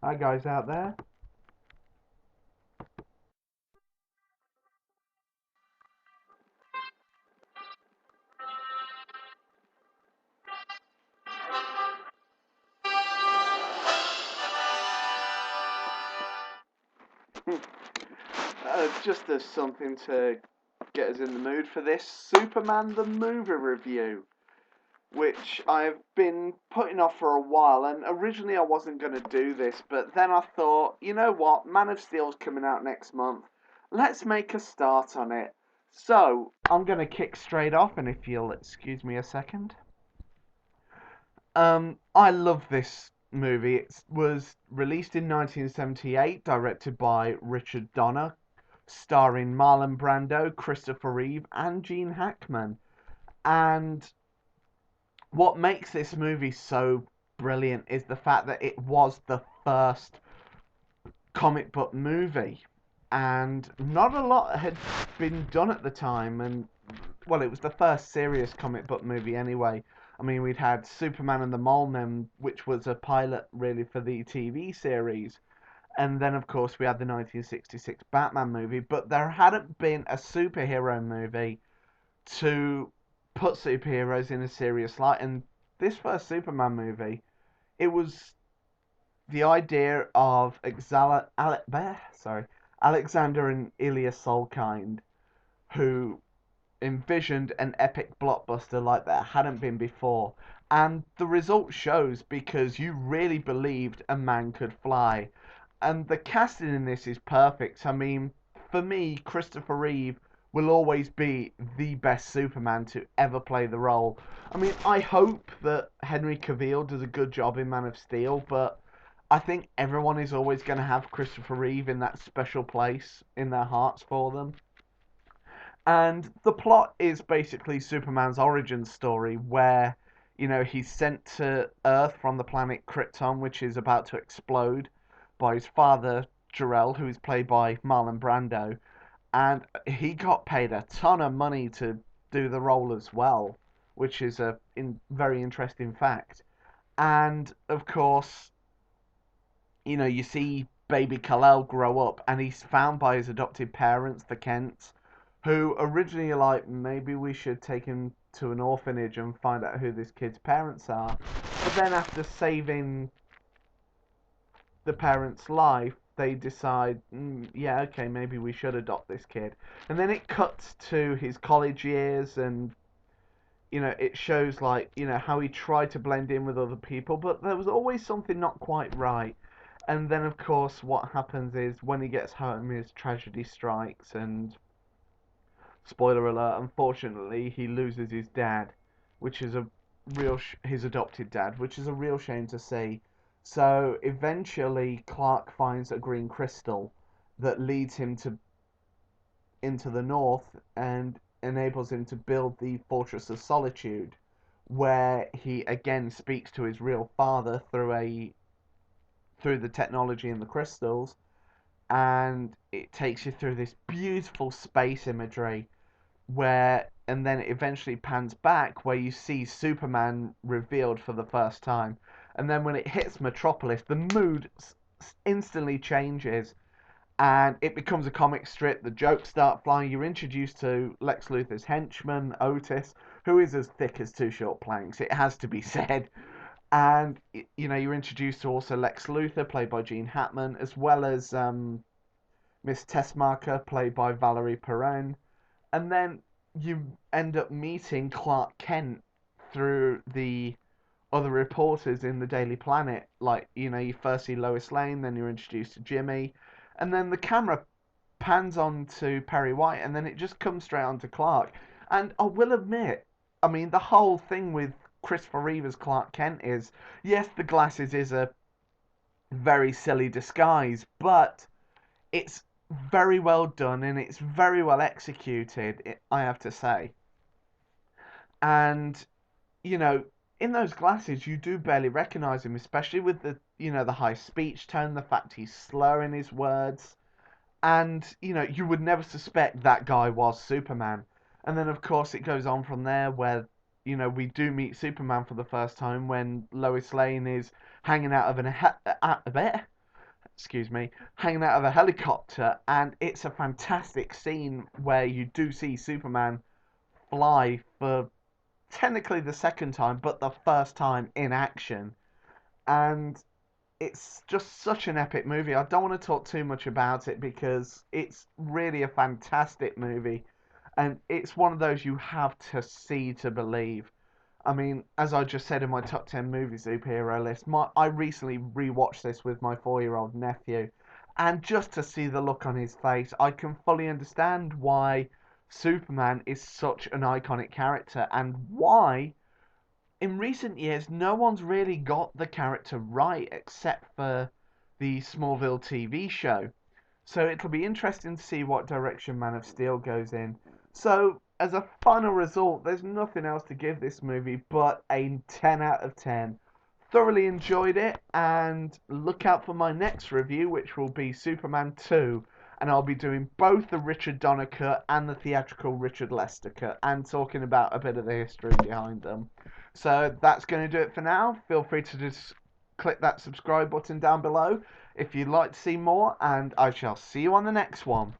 Hi guys out there. Just as something to get us in the mood for this Superman the movie review, which I've been putting off for a while. And originally I wasn't going to do this, but then I thought, you know what? Man of Steel's coming out next month. Let's make a start on it. So I'm going to kick straight off, and if you'll excuse me a second. I love this movie. It was released in 1978, directed by Richard Donner, starring Marlon Brando, Christopher Reeve, and Gene Hackman. And what makes this movie so brilliant is the fact that it was the first comic book movie. And not a lot had been done at the time. And, well, it was the first serious comic book movie anyway. I mean, we'd had Superman and the Mole Men, which was a pilot really for the TV series. And then, of course, we had the 1966 Batman movie, but there hadn't been a superhero movie to put superheroes in a serious light. And this first Superman movie, it was the idea of Alexander and Ilya Solkind, who envisioned an epic blockbuster like that hadn't been before. And the result shows because you really believed a man could fly. And the casting in this is perfect. I mean, for me, Christopher Reeve will always be the best Superman to ever play the role. I mean, I hope that Henry Cavill does a good job in Man of Steel, but I think everyone is always going to have Christopher Reeve in that special place in their hearts for them. And the plot is basically Superman's origin story, where, he's sent to Earth from the planet Krypton, which is about to explode, by his father, Jor-El, who is played by Marlon Brando. And he got paid a ton of money to do the role as well, which is a very interesting fact. And, of course, you see baby Kal-El grow up, and he's found by his adopted parents, the Kents, who originally are like, maybe we should take him to an orphanage and find out who this kid's parents are. But then after saving the parents' life, they decide, yeah, okay, maybe we should adopt this kid. And then it cuts to his college years, and it shows like, how he tried to blend in with other people, but there was always something not quite right. And then, of course, what happens is when he gets home, his tragedy strikes, and spoiler alert, unfortunately, he loses his dad, which is a his adopted dad, which is a real shame to see. So eventually, Clark finds a green crystal that leads him to into the north and enables him to build the Fortress of Solitude, where he again speaks to his real father through the technology in the crystals, and it takes you through this beautiful space imagery where, and then it eventually pans back where you see Superman revealed for the first time. And then when it hits Metropolis, the mood instantly changes, and it becomes a comic strip. The jokes start flying. You're introduced to Lex Luthor's henchman, Otis, who is as thick as two short planks. It has to be said. And you're introduced to also Lex Luthor, played by Gene Hackman, as well as Miss Tessmacher, played by Valerie Perrin. And then you end up meeting Clark Kent through the other reporters in the Daily Planet. Like, you first see Lois Lane, then you're introduced to Jimmy, and then the camera pans on to Perry White, and then it just comes straight on to Clark. And I will admit, I mean, the whole thing with Christopher Reeve as Clark Kent is, yes, the glasses is a very silly disguise, but it's very well done and it's very well executed, I have to say. And, you know, in those glasses, you do barely recognize him, especially with the high speech tone, the fact he's slurring his words. And, you would never suspect that guy was Superman. And then, of course, it goes on from there where, we do meet Superman for the first time when Lois Lane is hanging out of an excuse me, hanging out of a helicopter, and it's a fantastic scene where you do see Superman fly for technically the second time, but the first time in action. And it's just such an epic movie. I don't want to talk too much about it because it's really a fantastic movie, and it's one of those you have to see to believe. I mean, as I just said in my top 10 movie superhero list, I recently rewatched this with my 4-year-old nephew, and just to see the look on his face, I can fully understand why Superman is such an iconic character and why in recent years, no one's really got the character right except for the Smallville TV show. So it'll be interesting to see what direction Man of Steel goes in. So, as a final result, there's nothing else to give this movie but a 10 out of 10. Thoroughly enjoyed it, and look out for my next review, which will be Superman 2. And I'll be doing both the Richard Donner cut and the theatrical Richard Lester cut, and talking about a bit of the history behind them. So that's going to do it for now. Feel free to just click that subscribe button down below if you'd like to see more, and I shall see you on the next one.